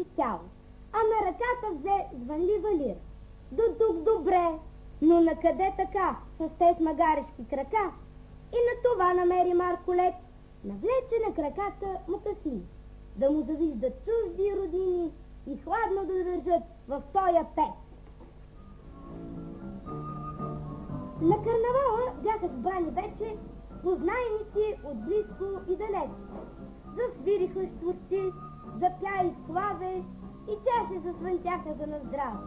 си тяло, а на ръката взе звънлива лира. До тук добре, но накъде така, с тези магарешки крака? И на това намери Марко лед, навлече на краката му късни, да му завиждат чужди родини и хладно да държат в тоя пет. На карнавала бяха сбрани вече познайници от близко и далече. Засвириха щурци, запя и славе и чаши зазвънтяха за наздраве.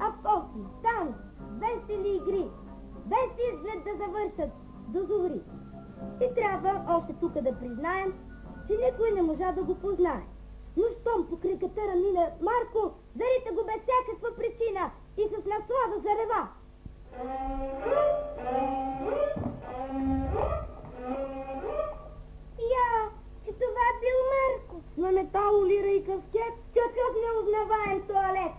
А после танц, весели игри, без изглед да завършат до зори. И трябва още тук да признаем, че никой не можа да го познае. Но щом покрай катъра мина Марко, зарите го без всякаква причина и с наслада зарева. Я, че това бил Марко. На метало, лира и каскет, какъв неузнаваем туалет.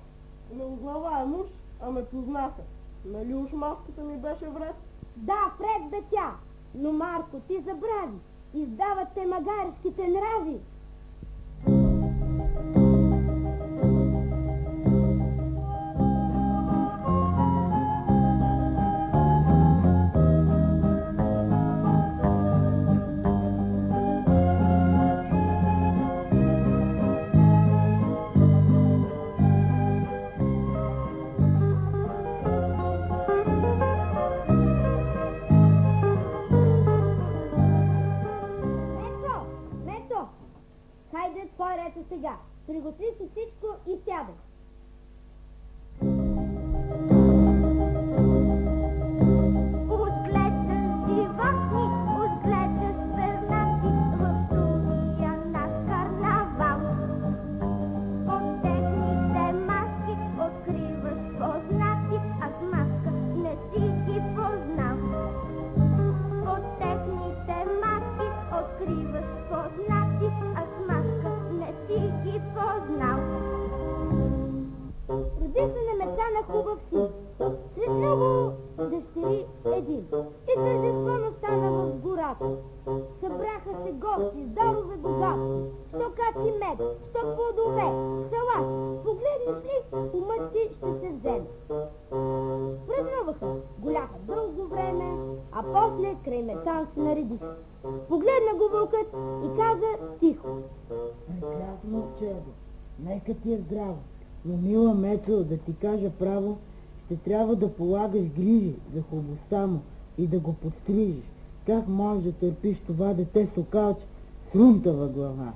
Неузнаваем уж, а ме познаха. Нали уж маската ми беше вред? Да, вред бе тя. Но Марко, ти забрави. Издават те магарешките нрави. Хайде, твой ред е сега. Приготви си всичко и сядай. Отгледаш животни, отгледаш пернати в студия на карнавал. От техните маски откриваш познати, аз маска не си ги познал. От техните маски откриваш познати, аз маска не си ги познал. Роди се на Мецана хубав син, сред много дъщери един. И тържество настана в гората. Събраха се гости, дарове богати, що каци мед, що плодове, салат. Погледнеш ли, умът ти ще се вземе. Празнуваха, голяха дълго време, а после край Мецан се наредиха. Погледна го вълкът и каза тихо. Прекрасно, чедо, нека ти е здраво, но мила Мецо, да ти кажа право, ще трябва да полагаш грижи за хубостта му и да го подстрижиш. Как можеш да търпиш това дете сокалч с рунтава глава?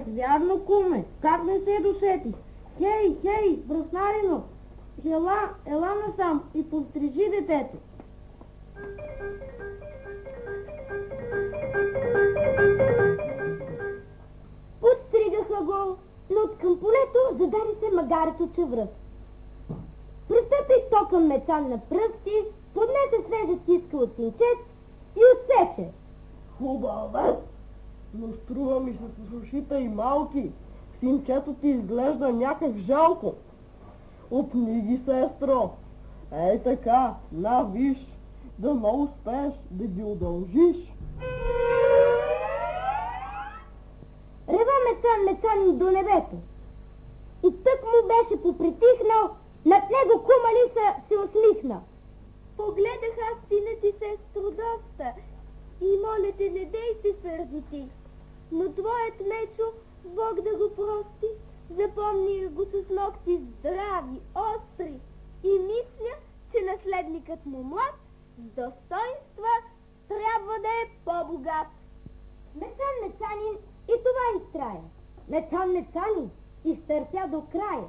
Вярно, куме, как не се досетих? Хей, хей, Бръснарино, ела насам и подстрижи детето. Подстригаха го, но от към полето зададе се магарец от чевръст. Пристъпи то към Мецан на пръсти, поднесе свежа стиска от синчет и отсече. Хубаве, но струва ми се с ушите и малки. Синчето ти изглежда някак жалко. Отни ги, сестро. Ей така, на виж, да не успееш да ги удължиш. Рева Мецан до небето. И тък му беше попритихнал, над него кума Лиса се усмихна. Погледах аз сина ти, сестро, доста и моля те, не дей се сърдити. Но твоят Мечо, Бог да го прости, запомни го с ногти здрави, остри и мисля, че наследникът му млад, с достоинства, трябва да е по-богат. Мецанин и това изтрая. Мецанин изтърпя до края.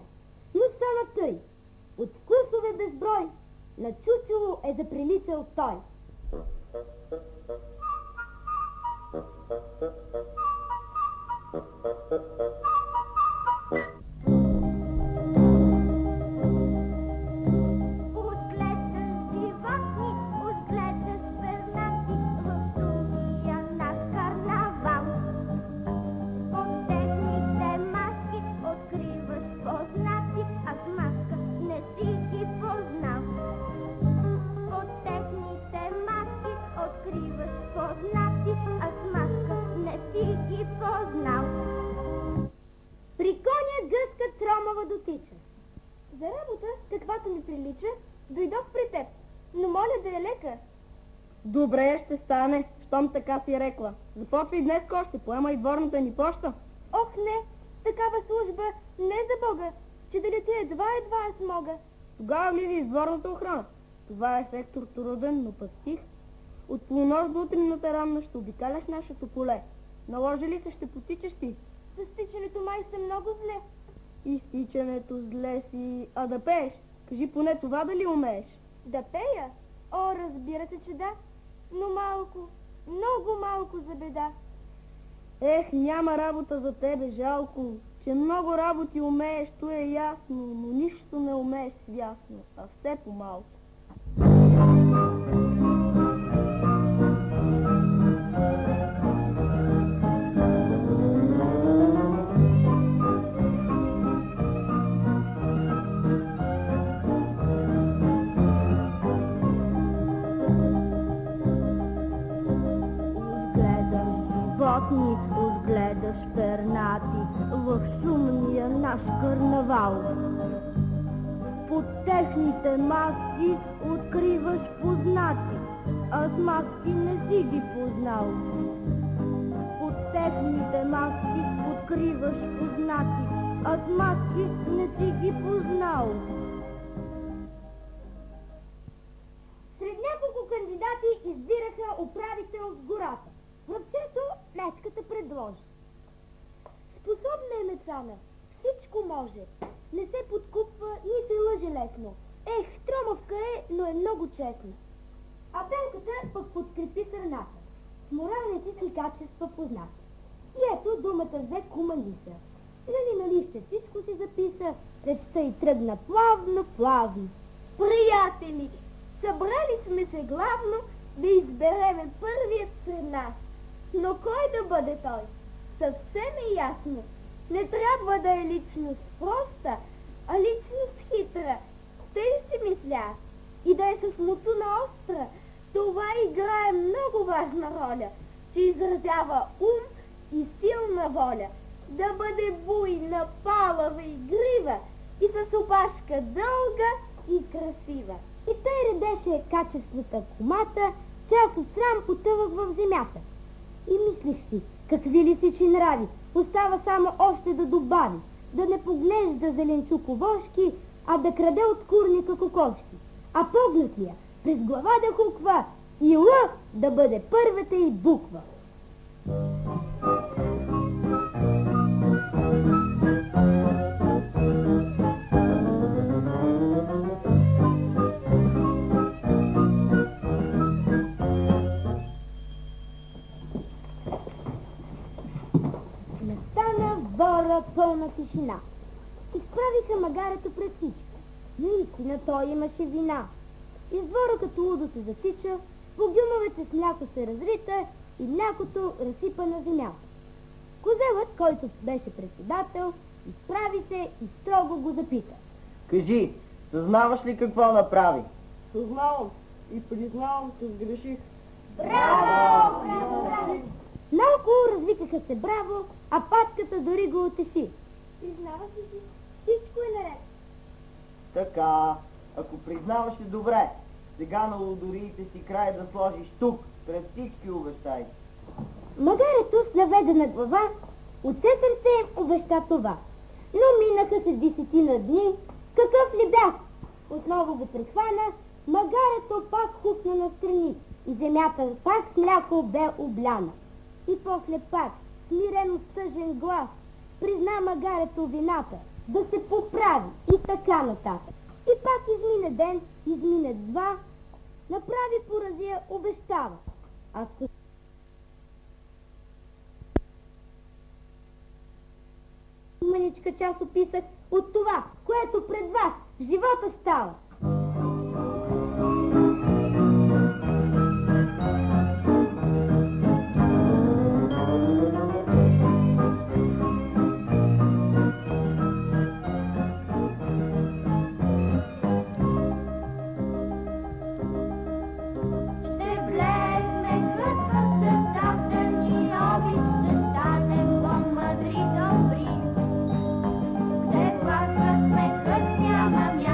Но стана тъй. От вкусове безброй, на чучело е заприличал той. При коня гъскат За работа, каквато ми прилича, дойдох при теб, но моля да е лека. Добре, ще стане, щом така си рекла. Започвай днес още, поемай дворната ни поща. Ох, не, такава служба не за Бога, че да летя едва аз мога. Тогава влизай из дворната охрана. Това е сектор труден, но пък тих. От полунощ до утринната ранна ще обикаляш нашето поле. Наложи ли се, ще потичаш ти. С тичането май съм много зле. Изтичането зле си, а да пееш? Кажи поне това дали умееш. Да пея? О, разбира се, че да, но малко, много малко за беда. Ех, няма работа за тебе, жалко, че много работи умееш, то е ясно, но нищо не умееш свясно, а все по-малко. Отгледаш пернати в шумния наш карнавал. Под техните маски откриваш познати, аз маски не си ги познал. Под техните маски откриваш познати, аз маски не си ги познал. Сред няколко кандидати избираха управител в гората. Въпчето мечката предложи. Способна е Мецана, всичко може. Не се подкупва, ни се лъже лесно. Ех, тромавка е, но е много честна. А белката пък подкрепи сърната. С моралните си качества позната. И ето думата взе кума Лиса. На лище всичко си записа, речта й тръгна плавно. Приятели, събрали сме се главно да избереме първият сред нас. Но кой да бъде той? Съвсем е ясно. Не трябва да е личност проста, а личност хитра. Тъй си мисля. И да е с муцуна остра. Това играе много важна роля, че изразява ум и силна воля. Да бъде буйна, палава и грива и с опашка дълга и красива. И той редеше качествата комата, че аз от срам потъвах в земята. И мислих си, какви ли си че нрави, остава само още да добави, да не поглежда зеленчуковошки, а да краде от курника кокошки. А поглед ли я, през глава да хуква и Л да бъде първата й буква. Пълна тишина. Изправиха магарето пред всички. Наистина той имаше вина. Из двора като лудо се засича, по гюмовете с мляко се разрита и млякото разсипа на земята. Козелът, който беше председател, изправи се и строго го запита. Кажи, съзнаваш ли какво направи? Съзнавам и признавам, че сгреших. Браво! Наоколо развикаха се браво, а патката дори го утеши. Признаваш ли си? Всичко е наред. Така, ако признаваш е добре, сега на лудориите си край да сложиш тук, пред всички обещай. Магарето с наведена глава от все сърце обеща това. Но минаха се 10 дни. Какъв ли бях? Отново го прихвана, магарето пак хукна настрани и земята пак с мляко бе обляна. И после пак, смирено с тъжен глас, призна магарето вината, да се поправи и така нататък. И пак измине ден, измине два, направи поразия, обещава. Ако мъничка част описах от това, което пред вас в живота става. Мама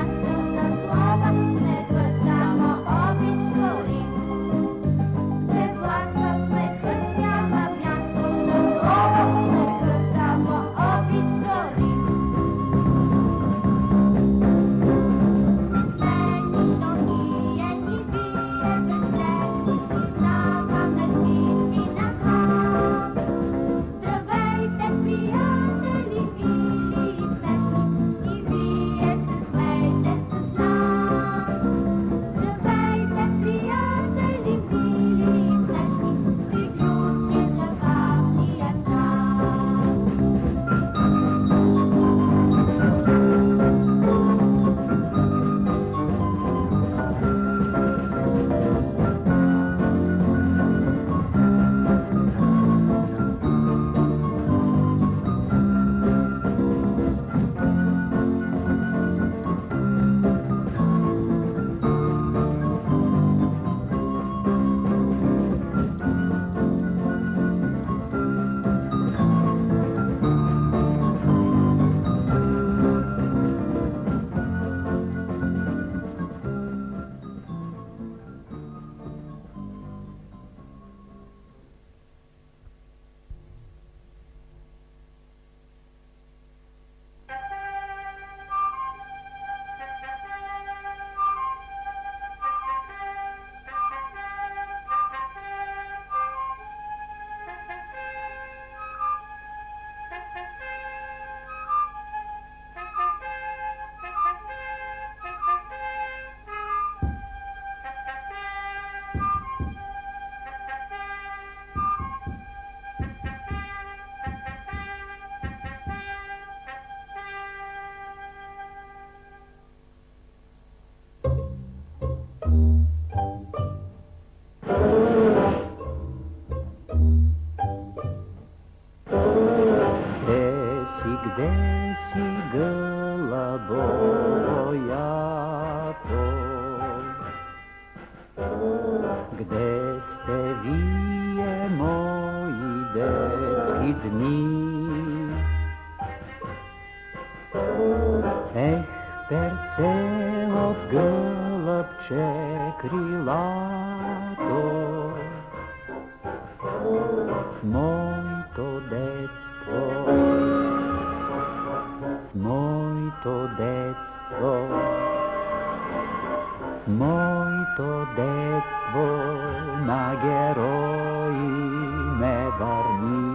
bojato. Gde ste vije moji detski dni? Perce od gълъбче крилато, моето детство, моето детство, моето детство на герои ме върни.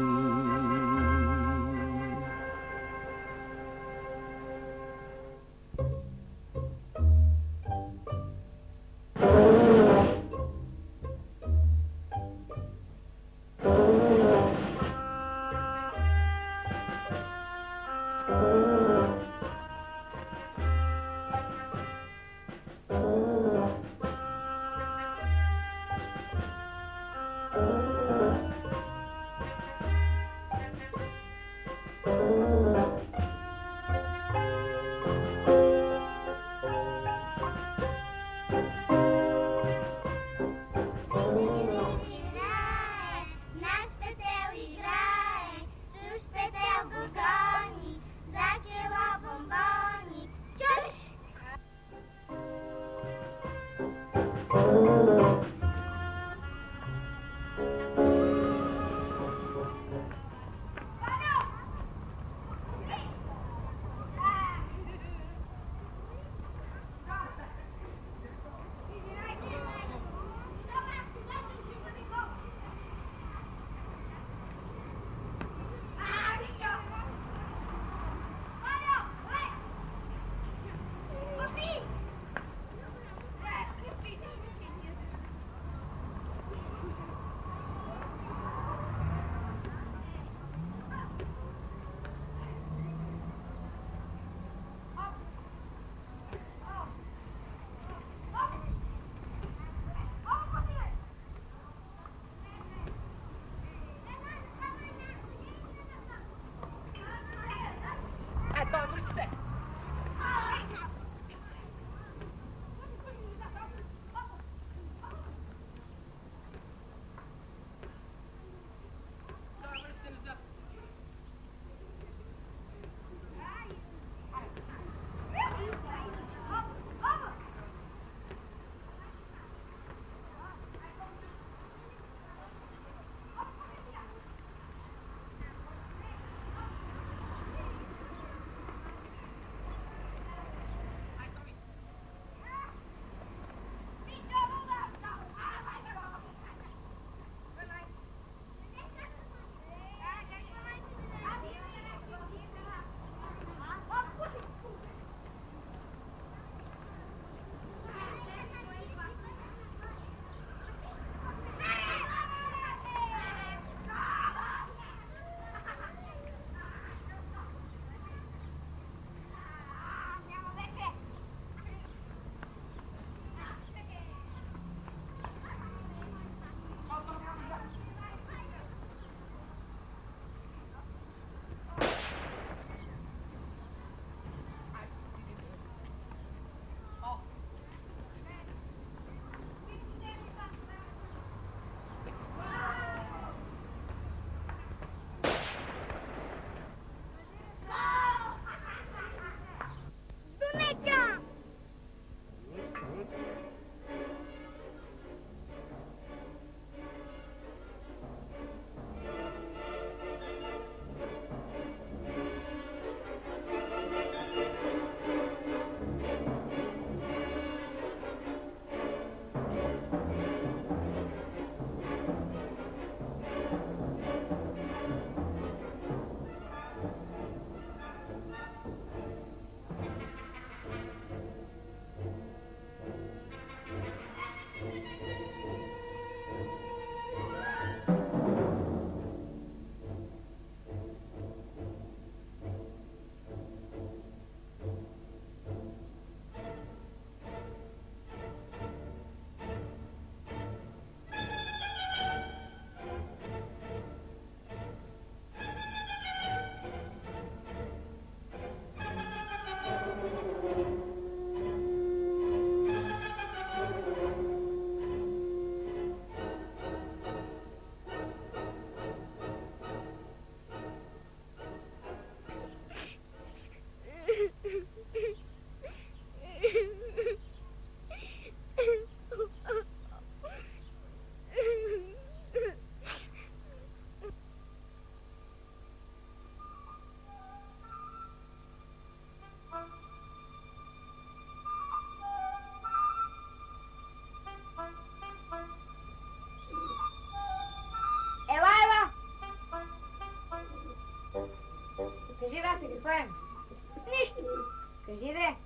Кажи, дре.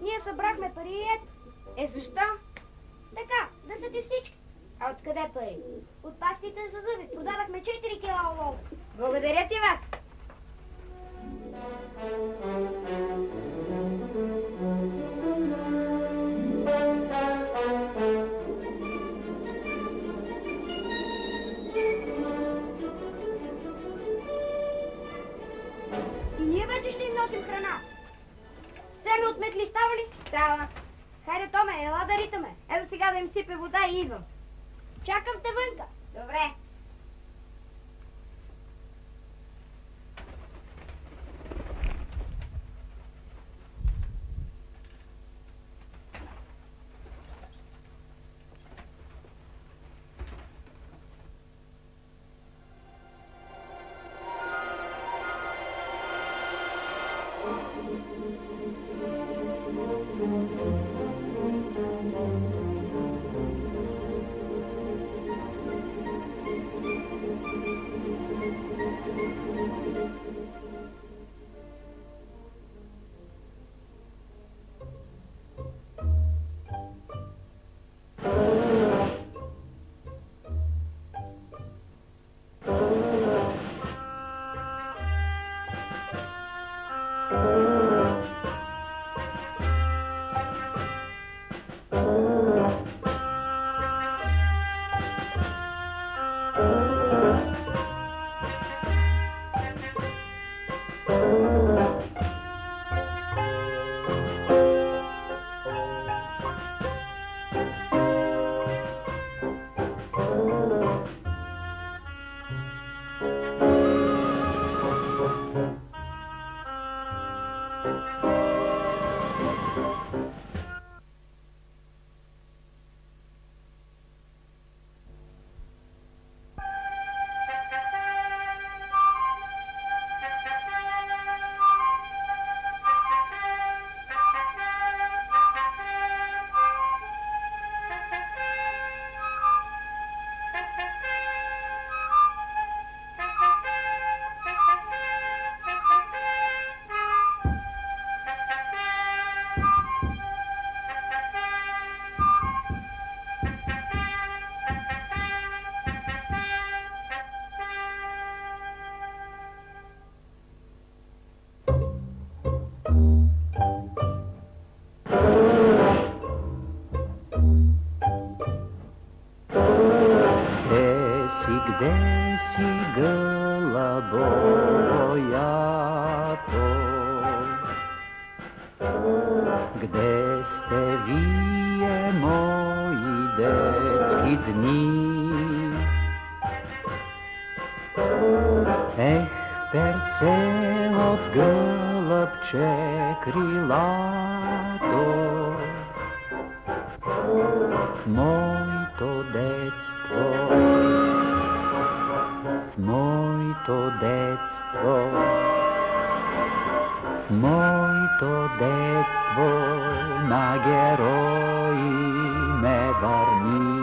Ние събрахме пари и ето. Защо? Така, да са ти всички. А откъде пари? От пастите за зъби. Продадахме 4 кила олово. Благодаря ти вас. И ние вече ще им носим храна. Семе от метли става ли? Става. Хайде, Томе, ела да ритаме. Ето сега да им сипе вода и идвам. Чакам те вънка. Добре. Gde si gълъбо боято? Gde сте вие, мои детски дни? Перце от гълъбче крилато, моето детство, в моето детство, в моето детство на герои ме върни.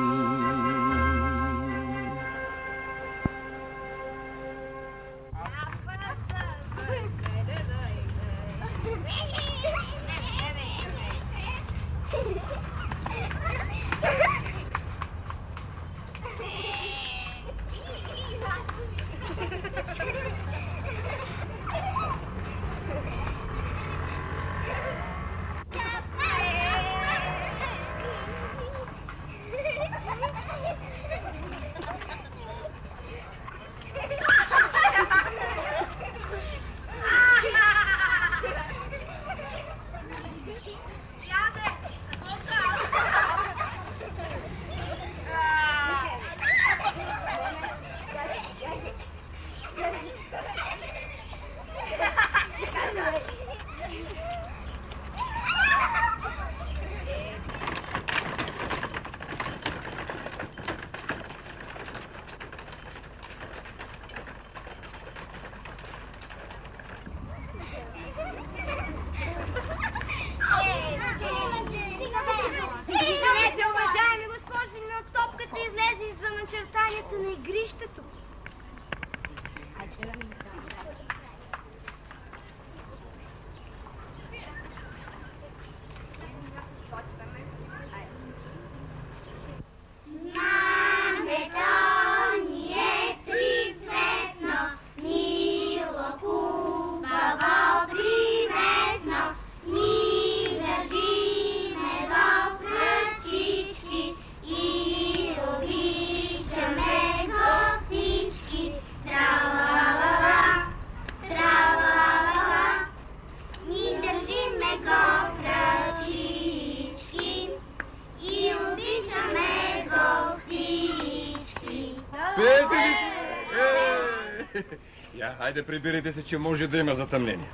Айде, прибирайте се, че може да има затъмнение.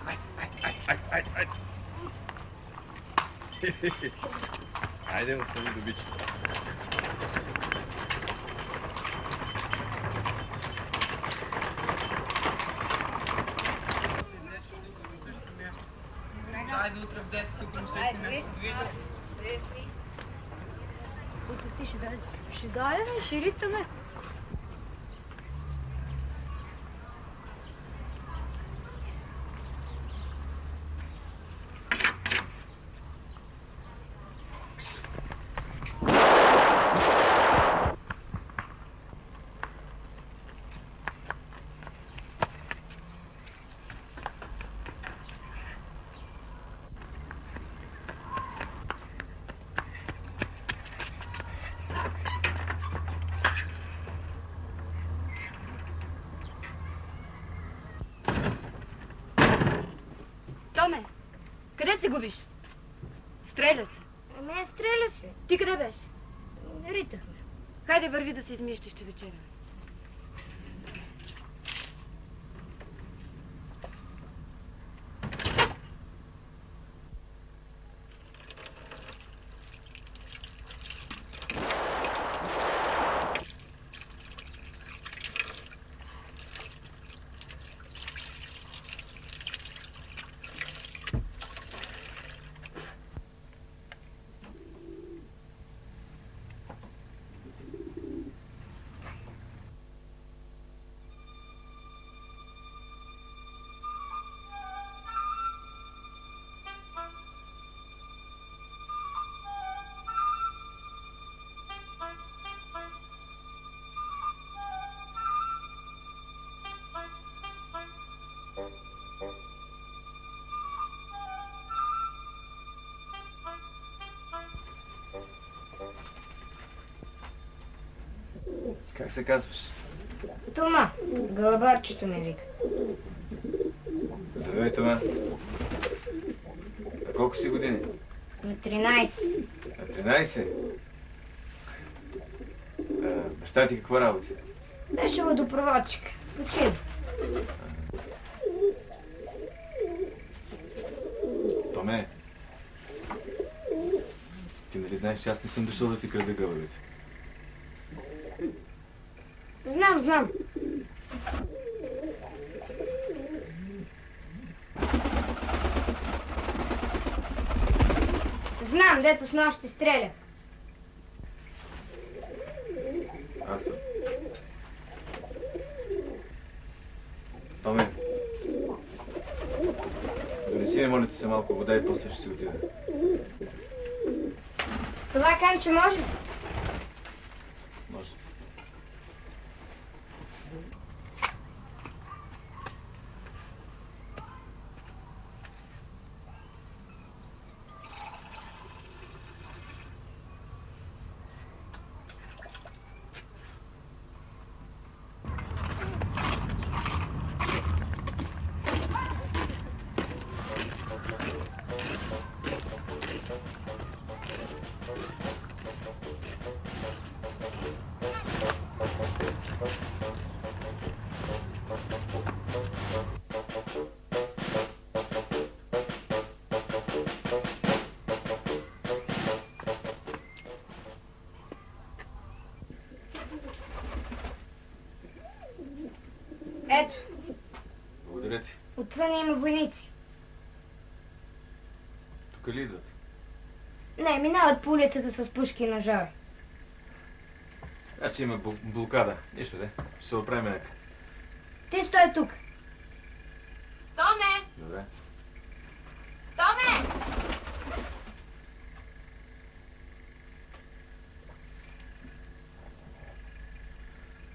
Айде. Айде, остави добичето. Айде утре в 10 тук на същото място. Виждате? Утре ти ще дойде. Ще дойде, ще ритаме. Томе, къде се губиш? Стреля се. Не, стреля се. Ти къде беше? Ритахме. Хайде, върви да се измиеш, ще вечеряме. Как се казваш? Тома, гълъбарчето ме вика. Здравей, Тома. На колко си години? На 13. На 13? Баща ти какво работи? Беше водопроводчик. Почина. Томе, ти нали знаеш, че аз не съм дошъл да ти крада гълъбите? Знам. Знам, дето с нощи стрелях. Аз съм. Томе, донеси ми, моля ти се, малко вода и после ще си отида. Това канче може? Може. Ето, Благодаря ти. отвън има войници. Тук ли идват? Не, минават по улицата с пушки и ножове. Значи има блокада. Нищо де. Ще се оправим нека. Ти стой тук. Томе! Добре. Томе!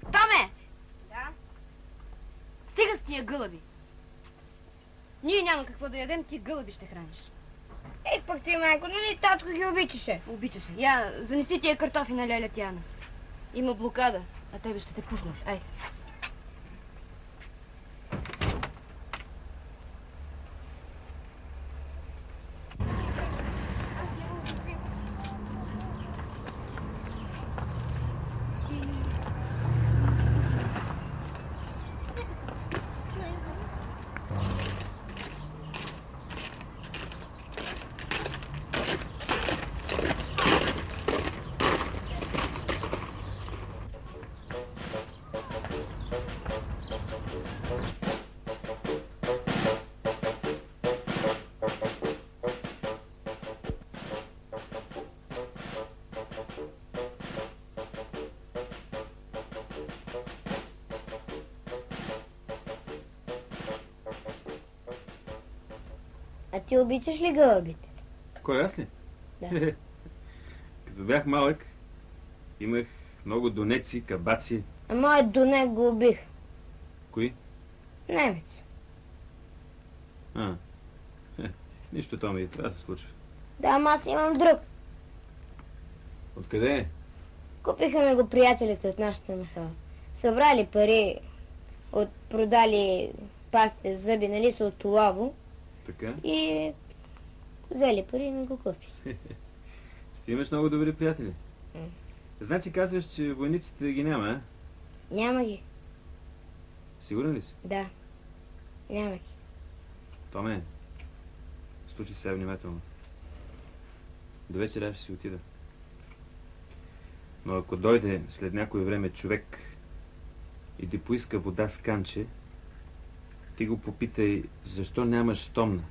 Томе! Да? Стига с тия гълъби. Ние няма какво да ядем, ти гълъби ще храниш. Ех пък ти, майко, нали татко ги обичаше? Обичаше. Я, занеси тия картофи на леля Тяна. Има блокада, а тебе ще те пуснат. Айде. А ти обичаш ли гълъбите? Кой, аз ли? Да. Като бях малък, имах много донеци, кабаци. А моят донек го убих. Кои? Немец. Нищо, Томи, това се случва. Да, ама аз имам друг. Откъде е? Купиха ми го приятелите от нашата нахала. Събрали пари, продали пастите за зъби, нали са от олово. Така? И взели пари и ми го купи. Ще имаш много добри приятели. Значи казваш, че войниците ги няма, а? Няма ги. Сигурен ли си? Да. Няма ги. Томе, слушай сега внимателно. До вечера ще си отида. Но ако дойде след някое време човек и ти поиска вода с канче, ти го попитай, защо нямаш стомна.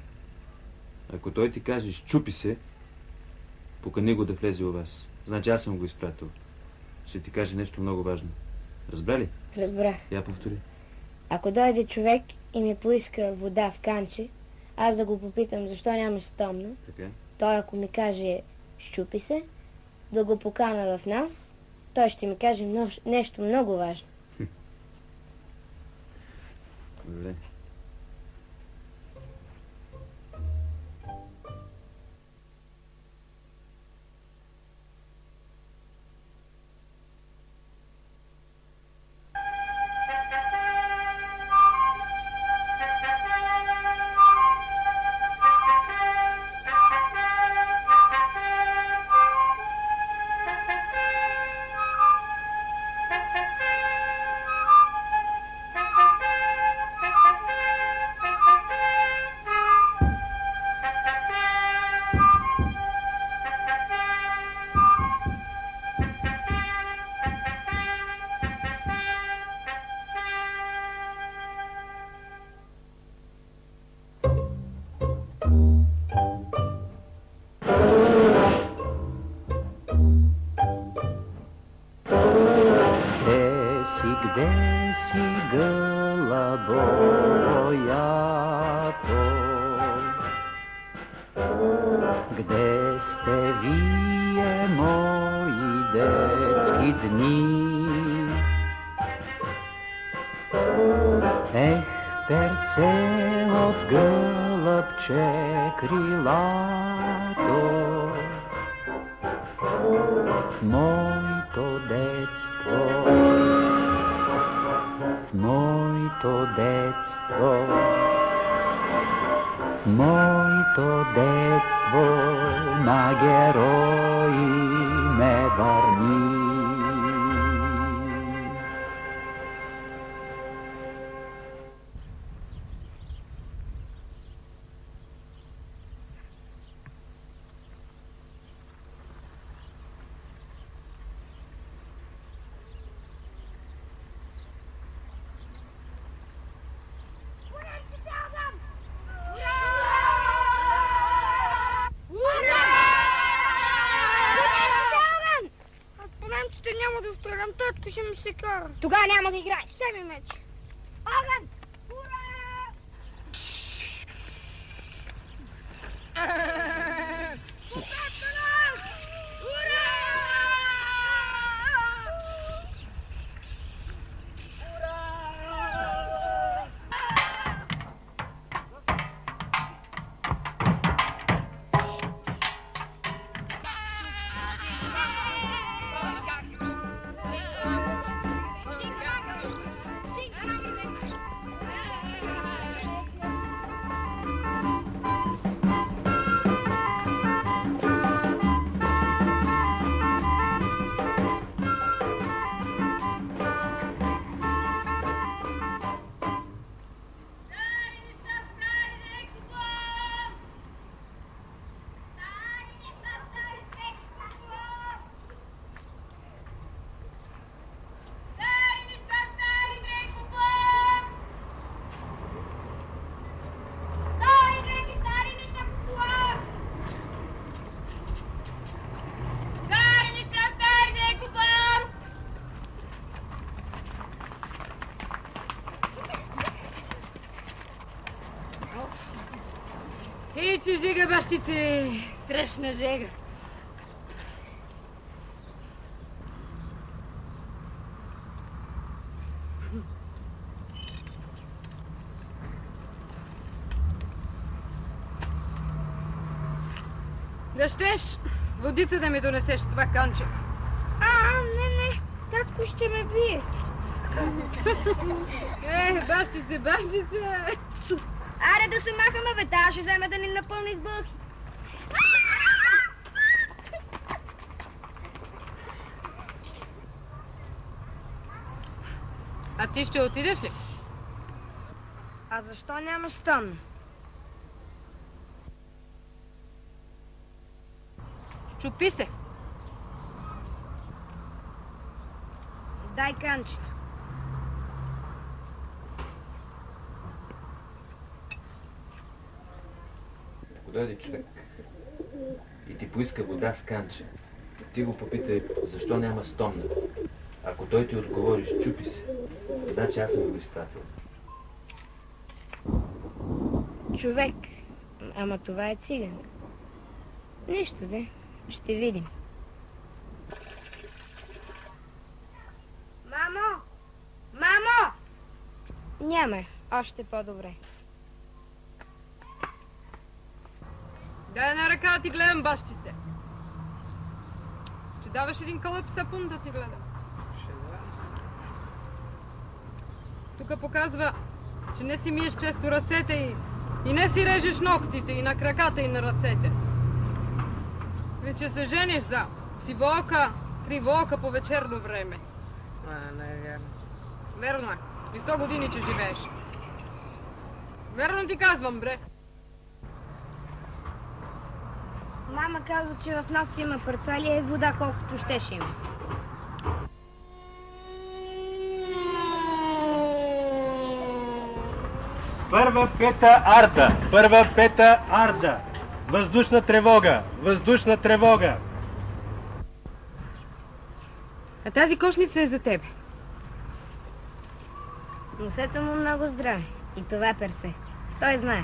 Ако той ти каже, щупи се, покани го да влезе у вас. Значи аз съм го изпратил. Ще ти каже нещо много важно. Разбра ли? Разбрах. Я повтори. Ако дойде човек и ми поиска вода в канче, аз да го попитам защо нямаш стомна, Така. той ако ми каже щупи се, да го покана в нас, той ще ми каже нещо много важно. Добре. Где си гълъбоято? Где сте вие, мои детски дни? Ех, перце от гълъбче крилато, в моето детство, в моето детство, в моето детство на герои ме върни. Татко ще ми се кара. Тогава няма да играеш. Вземи меч. Огън! Ура! Ура! жега, бащице, страшна жега. Да щеш водица да ми донесеш това канче. Не, татко ще ме бие. Бащице. Аре да се махаме, бе, тая ще вземе да ни напълни с бълхи. А ти ще отидеш ли? А защо няма стон? Чупи се. Дай канчето. Ако дойде човек и ти поиска вода с канче, ти го попитай защо няма стомна. Ако той ти отговори, щупи се, значи аз съм го изпратил. Човек. Ама това е циган. Нищо, де. Ще видим. Мамо! Мамо! Няма. Още по-добре. Дай една ръка да ти гледам, бащице. Ще даваш един кълъп сапун да ти гледам. Тук показва, че не си миеш често ръцете и не си режеш ногтите и на краката и на ръцете. Вече се жениш за сивоока, кривоока по вечерно време. Не е вярно. Верно е. И 100 години, че живееш. Верно ти казвам, бре. Мама каза, че в нас има парцалия и вода, колкото щеше има. Първа пета арда. Въздушна тревога. А тази кошница е за тебе. Носете му много здраве. И това перце. Той знае.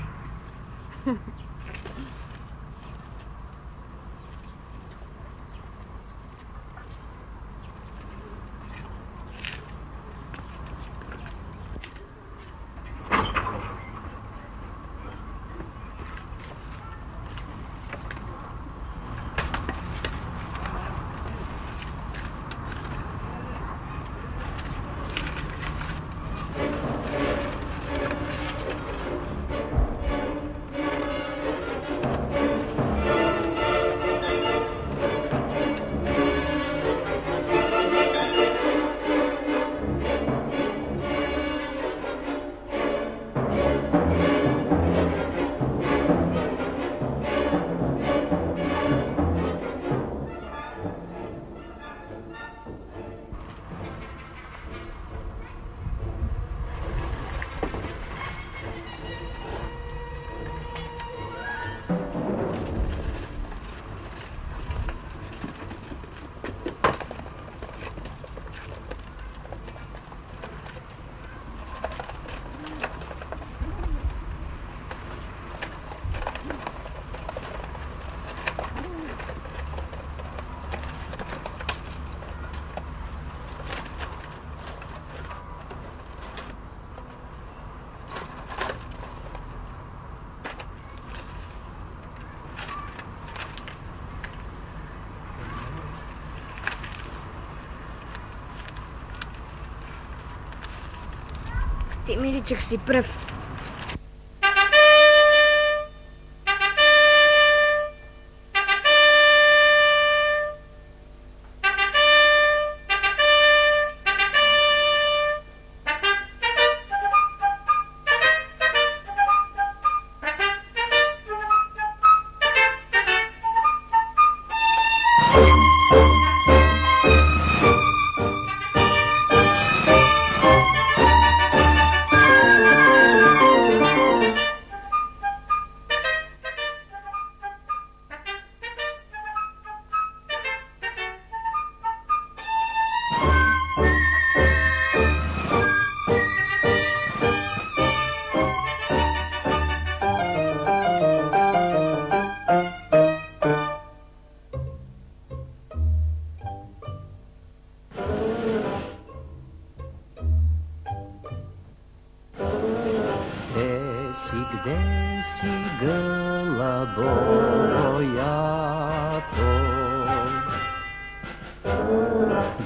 Ти, миличък, си пръв.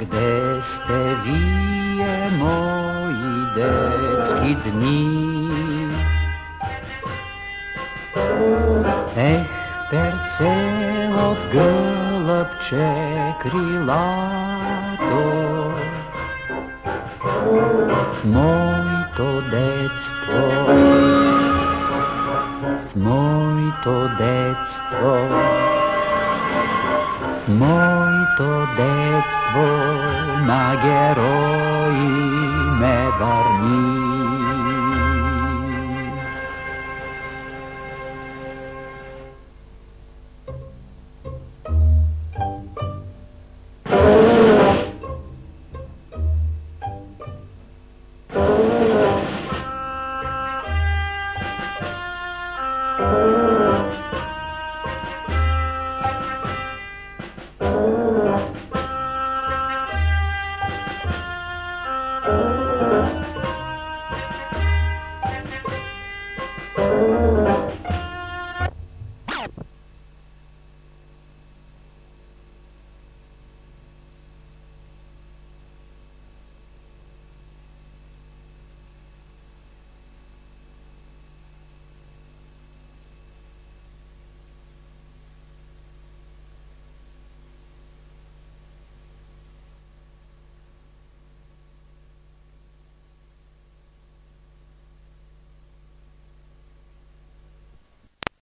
Gde ste vije moji detski dni? Perce od gълъбче крилато, в моето детство, в моето детство, в моето детство на герои ме върни.